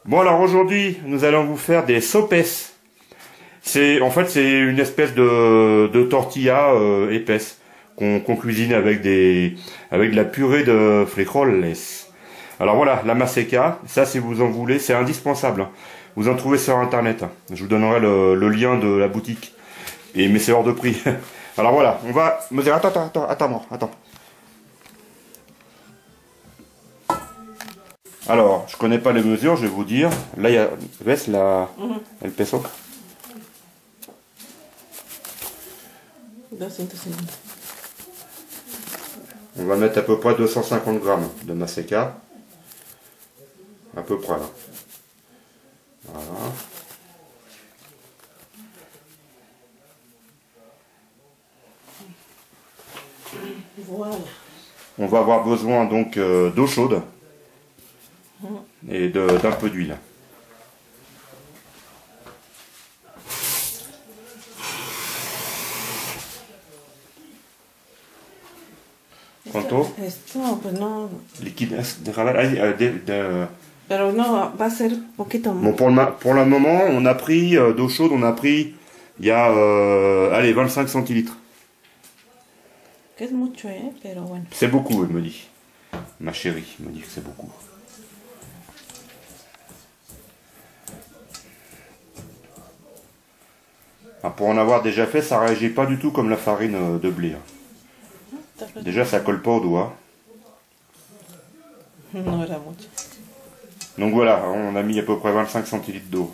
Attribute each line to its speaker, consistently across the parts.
Speaker 1: Bon alors aujourd'hui, nous allons vous faire des sopes. En fait c'est une espèce de tortilla épaisse qu'on cuisine avec de la purée de frijoles. Alors voilà, la maseca, ça si vous en voulez, c'est indispensable. Vous en trouvez sur internet. Je vous donnerai le lien de la boutique. Mais c'est hors de prix. Alors voilà, on va me dire attends. Alors, je connais pas les mesures, je vais vous dire. Là, il y a... ¿Ves la... el peso?
Speaker 2: 250.
Speaker 1: On va mettre à peu près 250 grammes de maseca. À peu près, là. Voilà.
Speaker 2: Voilà.
Speaker 1: On va avoir besoin donc d'eau chaude. Et d'un peu d'huile. ¿Cuánto?
Speaker 2: Esto, pues no.
Speaker 1: Liquide.
Speaker 2: Pero no, va a ser poquito más.
Speaker 1: Bon, pour le moment, on a pris d'eau chaude, on a pris, il y a, allez, 25 centilitres.
Speaker 2: Que es mucho, pero bueno.
Speaker 1: C'est beaucoup, elle me dit. Ma chérie me dit que c'est beaucoup. Ah, pour en avoir déjà fait, ça réagit pas du tout comme la farine de blé. Déjà, ça colle pas au doigt.
Speaker 2: No era mucho.
Speaker 1: Donc voilà, on a mis à peu près 25 centilitres d'eau.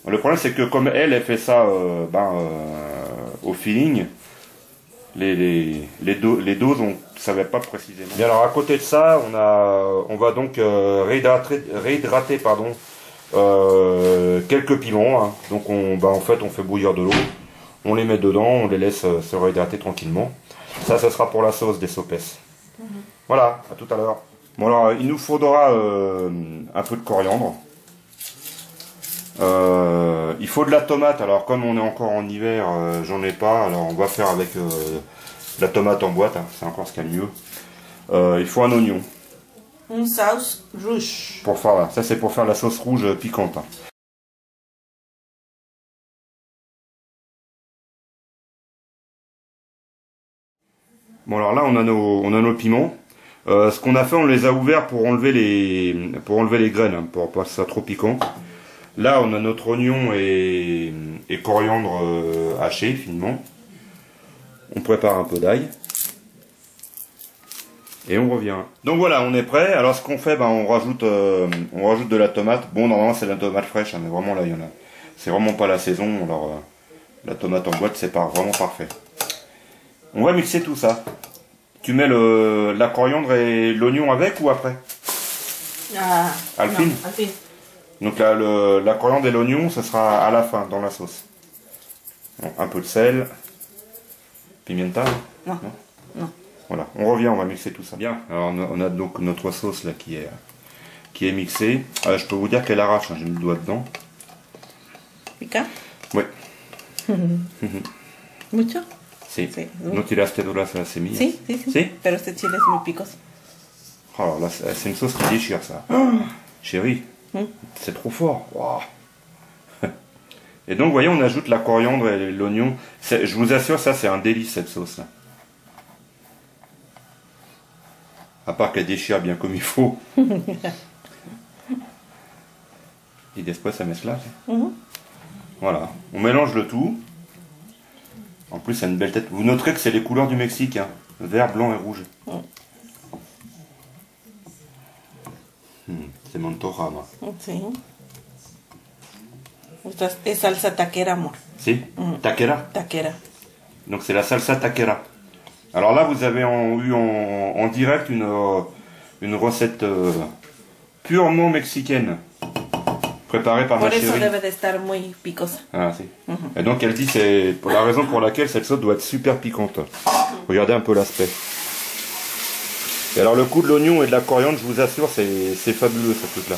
Speaker 1: Le problème, c'est que comme elle fait ça au feeling, les doses, on ne savait pas précisément. Bien, alors à côté de ça, on va donc réhydrater quelques piments. Hein. Donc en fait, on fait bouillir de l'eau, on les met dedans, on les laisse se réhydrater tranquillement. Ça, ce sera pour la sauce des sopes. Voilà, à tout à l'heure. Bon alors, il nous faudra un peu de coriandre. Il faut de la tomate. Alors comme on est encore en hiver, j'en ai pas. Alors on va faire avec la tomate en boîte. Hein. C'est encore ce qu'il y a de mieux. Il faut un oignon.
Speaker 2: Une sauce rouge.
Speaker 1: Pour faire, ça c'est pour faire la sauce rouge piquante. Hein. Bon alors là on a nos piments. Ce qu'on a fait, on les a ouverts pour enlever les graines, hein, pour pas que ça soit trop piquant. Là on a notre oignon et coriandre haché finement. On prépare un peu d'ail. Et on revient. Donc voilà, on est prêt. Alors ce qu'on fait, on rajoute de la tomate. Bon, normalement c'est de la tomate fraîche, hein, mais vraiment là, il y en a. C'est vraiment pas la saison. Alors la tomate en boîte, c'est pas vraiment parfait. On va mixer tout ça. Tu mets la coriandre et l'oignon avec ou après? Alpine.
Speaker 2: Non, Alpine.
Speaker 1: Donc la coriandre et l'oignon, ce sera à la fin dans la sauce. Bon, un peu de sel. Pimienta.
Speaker 2: Non.
Speaker 1: Voilà, on revient, on va mixer tout ça. Bien, alors on a donc notre sauce là qui est mixée. Je peux vous dire qu'elle arrache, hein, j'ai mis le doigt dedans.
Speaker 2: ¿Pica?
Speaker 1: Oui.
Speaker 2: ¿Mucho?
Speaker 1: Si.
Speaker 2: Sí.
Speaker 1: ¿No tiraste duras a las semillas?
Speaker 2: Sí.
Speaker 1: ¿Sí?
Speaker 2: Pero este chile es muy picoso.
Speaker 1: Oh, alors là, c'est une sauce qui déchire ça. Chérie, c'est trop fort. Wow. Et donc, vous voyez, on ajoute la coriandre et l'oignon. Je vous assure, ça c'est un délice cette sauce là. À part qu'elle déchire bien comme il faut. Et después ça mezcla. Voilà, on mélange le tout. En plus, ça a une belle tête. Vous noterez que c'est les couleurs du Mexique, hein. Vert, blanc et rouge. C'est m'antoja, moi.
Speaker 2: Sí. Es salsa taquera, amor.
Speaker 1: Si, taquera.
Speaker 2: Taquera.
Speaker 1: Donc c'est la salsa taquera. Alors là, vous avez eu en direct une recette purement mexicaine, préparée par ma chérie.
Speaker 2: Por eso debe de estar muy picosa.
Speaker 1: Ah, si. Et donc elle dit c'est pour la raison pour laquelle cette sauce doit être super piquante. Regardez un peu l'aspect. Et alors le coup de l'oignon et de la coriandre, je vous assure, c'est fabuleux ce truc là.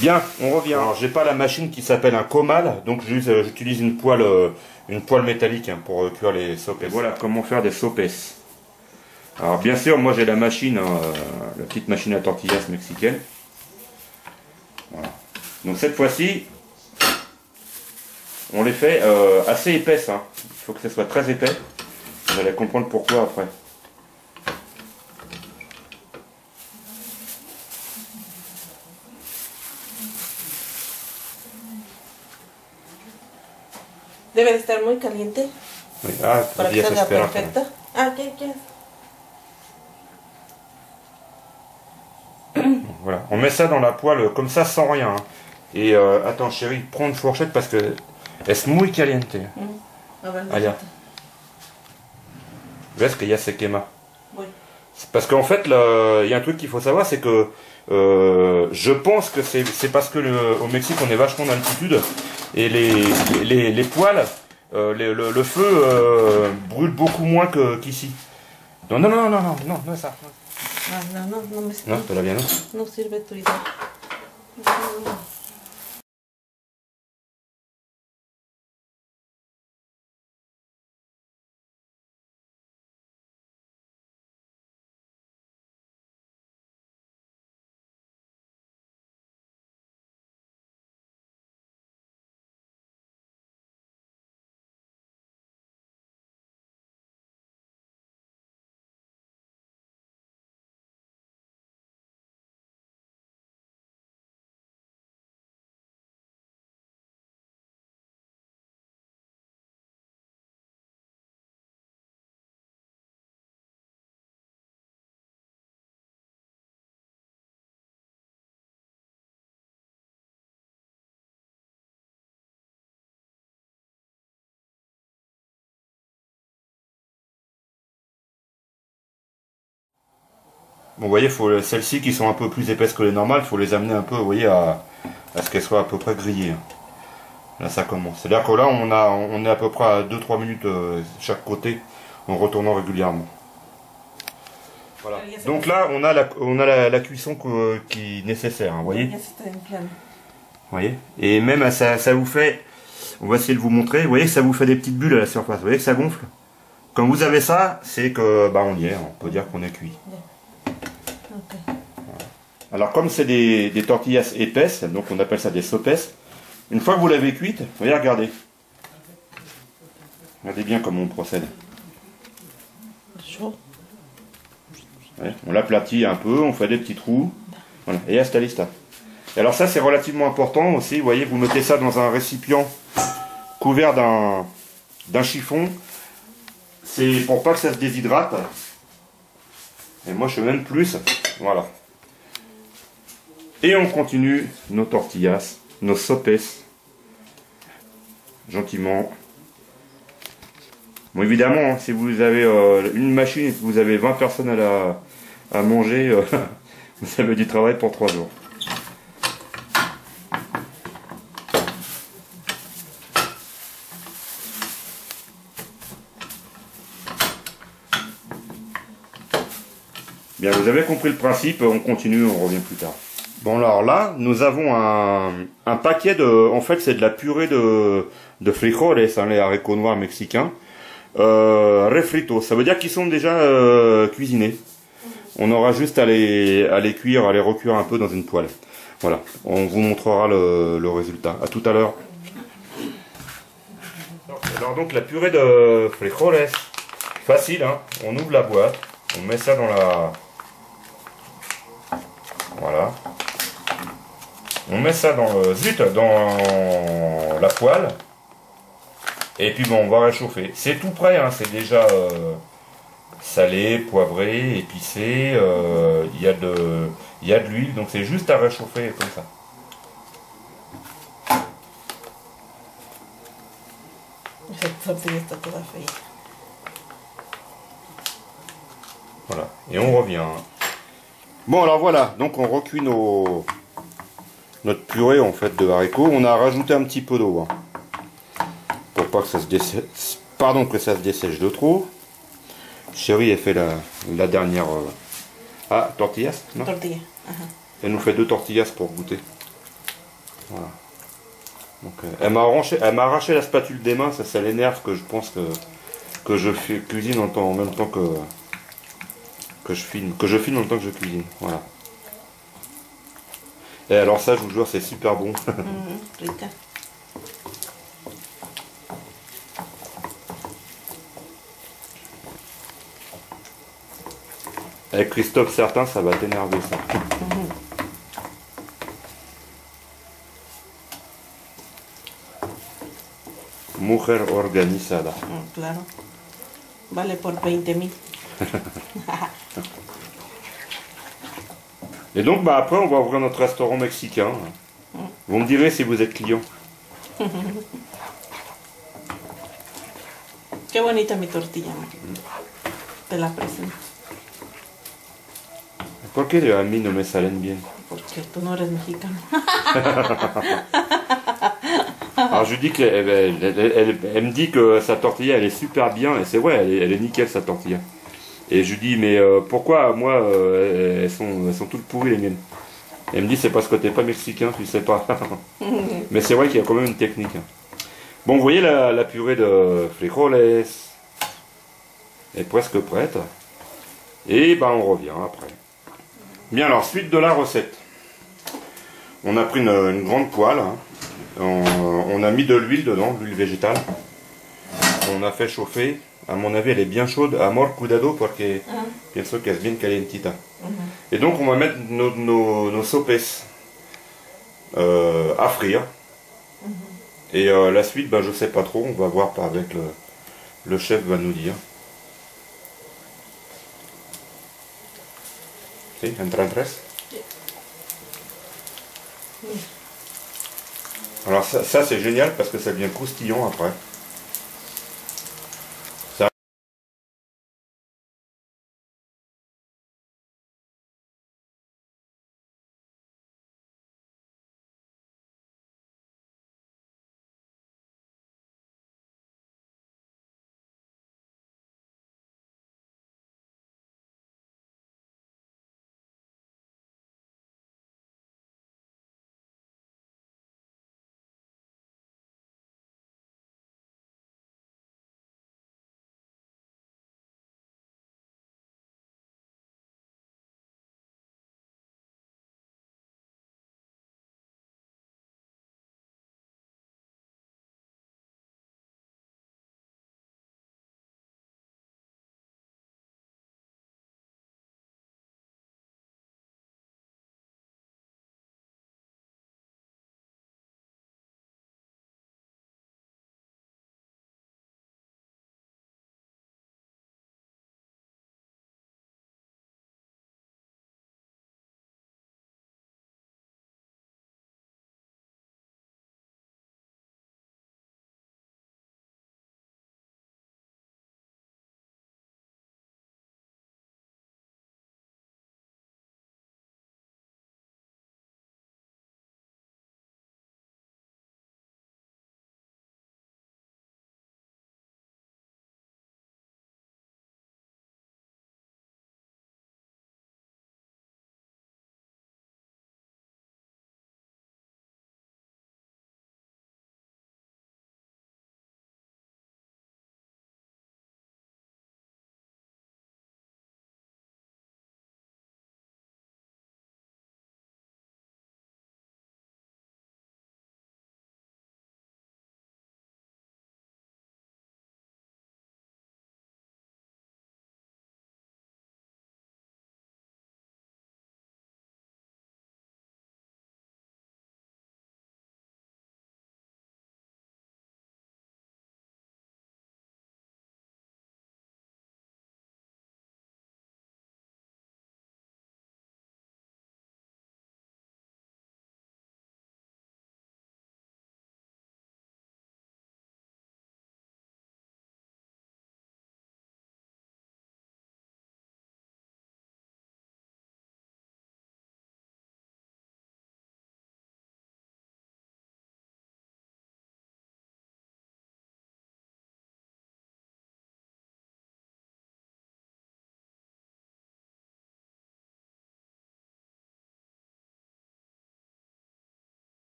Speaker 1: Bien, on revient. Alors j'ai pas la machine qui s'appelle un comal, donc j'utilise une poêle métallique hein, pour cuire les sopes. Voilà comment faire des sopes. Alors bien sûr, moi j'ai la machine, la petite machine à tortillas mexicaine. Voilà. Donc cette fois-ci, on les fait assez épaisses. Hein. Il faut que ce soit très épais. Vous allez comprendre pourquoi après.
Speaker 2: Debe de estar muy caliente
Speaker 1: Oui. Ah,
Speaker 2: para que
Speaker 1: ya se
Speaker 2: salga
Speaker 1: espera.
Speaker 2: perfecta. Ah, ¿qué quieres?
Speaker 1: Voilà. On met ça dans la poêle comme ça sans rien. Hein. Et attends chérie, prends une fourchette parce que es muy caliente.
Speaker 2: A ver,
Speaker 1: Allá. Ves que ya se quema.
Speaker 2: oui.
Speaker 1: Parce qu'en fait, il y a un truc qu'il faut savoir, c'est que je pense que c'est parce que au Mexique on est vachement d'altitude et les poêles, le feu brûle beaucoup moins qu'ici. Non, non, non, non, non, non, non, ça.
Speaker 2: Ah, no, no, no me
Speaker 1: Non, todavía no.
Speaker 2: no sirve tu idea. No.
Speaker 1: Bon, vous voyez, celles-ci qui sont un peu plus épaisses que les normales, il faut les amener un peu, vous voyez, à ce qu'elles soient à peu près grillées. Là, ça commence. C'est-à-dire que là, on est à peu près à 2-3 minutes chaque côté, en retournant régulièrement. Voilà. Donc là, on a la cuisson qui est nécessaire, hein, vous voyez.
Speaker 2: Ya se está enfriando.
Speaker 1: Vous voyez. Et même, ça vous fait, on va essayer de vous montrer, vous voyez que ça vous fait des petites bulles à la surface, vous voyez que ça gonfle. Quand vous avez ça, c'est que, bah, on y est, on peut dire qu'on est cuit.
Speaker 2: Okay.
Speaker 1: Alors comme c'est des tortillas épaisses, donc on appelle ça des sopes, une fois que vous l'avez cuite, vous voyez, regardez. Regardez bien comment on procède.
Speaker 2: Chaud.
Speaker 1: Ouais, on l'aplatit un peu, on fait des petits trous. Voilà, et hasta lista. Et alors ça c'est relativement important aussi, vous voyez, vous mettez ça dans un récipient couvert d'un chiffon. C'est pour pas que ça se déshydrate. Et moi je fais même plus. Voilà. Et on continue nos tortillas, nos sopes. Gentiment. Bon évidemment, hein, si vous avez une machine et que vous avez 20 personnes à manger, vous avez du travail pour 3 jours. Bien, vous avez compris le principe, on continue, on revient plus tard. Bon alors là, nous avons un paquet de... En fait, c'est de la purée de frijoles, hein, les haricots noirs mexicains. Refritos, ça veut dire qu'ils sont déjà cuisinés. On aura juste à les cuire, à les recuire un peu dans une poêle. Voilà, on vous montrera le résultat. À tout à l'heure. Alors donc la purée de frijoles, facile, hein. On ouvre la boîte, on met ça dans la... Voilà. On met ça dans la poêle. Et puis bon, on va réchauffer. C'est tout prêt, hein, c'est déjà salé, poivré, épicé. Il y a de l'huile, donc c'est juste à réchauffer comme ça.
Speaker 2: Cette tortilla está toda fea.
Speaker 1: Voilà, et on revient. Bon alors voilà, donc on recuit notre purée en fait de haricots. On a rajouté un petit peu d'eau, hein, pour pas que ça se dessèche, que ça se dessèche de trop. Chérie, elle fait la dernière. Ah, tortillas, non?
Speaker 2: Tortilla. Ajá.
Speaker 1: Elle nous fait 2 tortillas pour goûter. Voilà. Donc, elle m'a arraché la spatule des mains, ça l'énerve que je pense que je cuisine en même temps que je filme en même temps que je cuisine. Voilà. Et alors ça, je vous jure, c'est super bon.
Speaker 2: Rica.
Speaker 1: Avec Christophe certain, ça va t'énerver ça. Mujer organizada.
Speaker 2: Claro. Vale por 20,000.
Speaker 1: Et donc bah après, on va ouvrir notre restaurant mexicain. Vous me direz si vous êtes client.
Speaker 2: Qué bonita mi tortilla. Te la presento.
Speaker 1: ¿Por qué a mí no me salen bien?
Speaker 2: Porque tú no eres mexicano.
Speaker 1: Alors je lui dis elle me dit que sa tortilla elle est super bien et c'est vrai, elle est nickel sa tortilla. Et je lui dis mais pourquoi moi elles sont toutes pourries les miennes. Elle me dit c'est parce que t'es pas mexicain, tu sais pas. Mais c'est vrai qu'il y a quand même une technique. Bon, vous voyez la purée de frijoles est presque prête. Et ben on revient après. Bien alors, suite de la recette. On a pris une grande poêle. Hein. On a mis de l'huile dedans, de l'huile végétale. On a fait chauffer. À mon avis, elle est bien chaude. Amor, cuidado, porque pienso que es bien calientita. Et donc, on va mettre nos sopes à frire. Et la suite, ben, je sais pas trop. On va voir avec le chef va nous dire. ¿Sí? ¿Entra en tres? Alors ça c'est génial parce que ça devient croustillant après.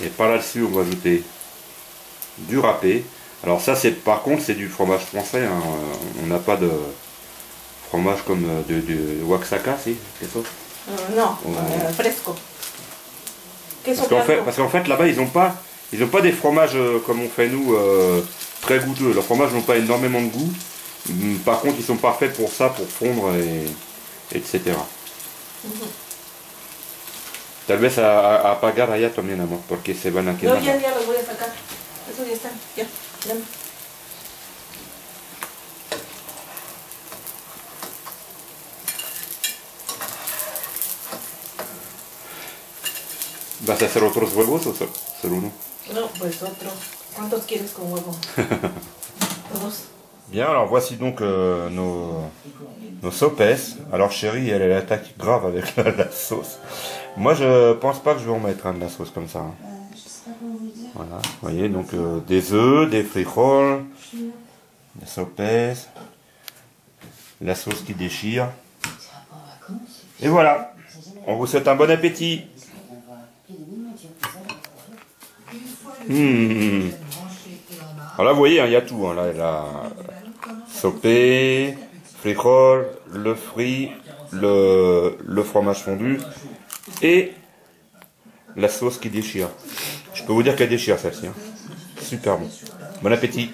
Speaker 1: Et par là-dessus, on va ajouter du râpé. Alors ça, c'est par contre, c'est du fromage français. Hein. On n'a pas de fromage comme de Oaxaca, si, c'est ça?
Speaker 2: No, fresco. Queso
Speaker 1: Parce qu'en fait, là-bas, ils ont pas des fromages comme on fait nous, très goûteux. Leurs fromages n'ont pas énormément de goût. Par contre, ils sont parfaits pour ça, pour fondre, etc. Tal vez a apagar allá también, amor, porque se van a
Speaker 2: No,
Speaker 1: quemar.
Speaker 2: ya los voy a sacar. Eso ya está. Ya.
Speaker 1: ¿Vas a hacer otros huevos o solo uno?
Speaker 2: No, pues otro. ¿Cuántos quieres con huevo? Dos.
Speaker 1: Bien, alors voici donc nos sopes. Alors chérie, elle attaque grave avec la sauce. Moi, je pense pas que je vais en mettre de la sauce comme ça. Hein. Voilà, vous voyez, donc des œufs, des frijoles, des sopes, la sauce qui déchire. Et voilà, on vous souhaite un bon appétit. Alors là, vous voyez, il y a tout. Hein, là, la sopé, frijol, le frit, le fromage fondu et la sauce qui déchire. Je peux vous dire qu'elle déchire celle-ci. Hein. Super bon. Bon appétit.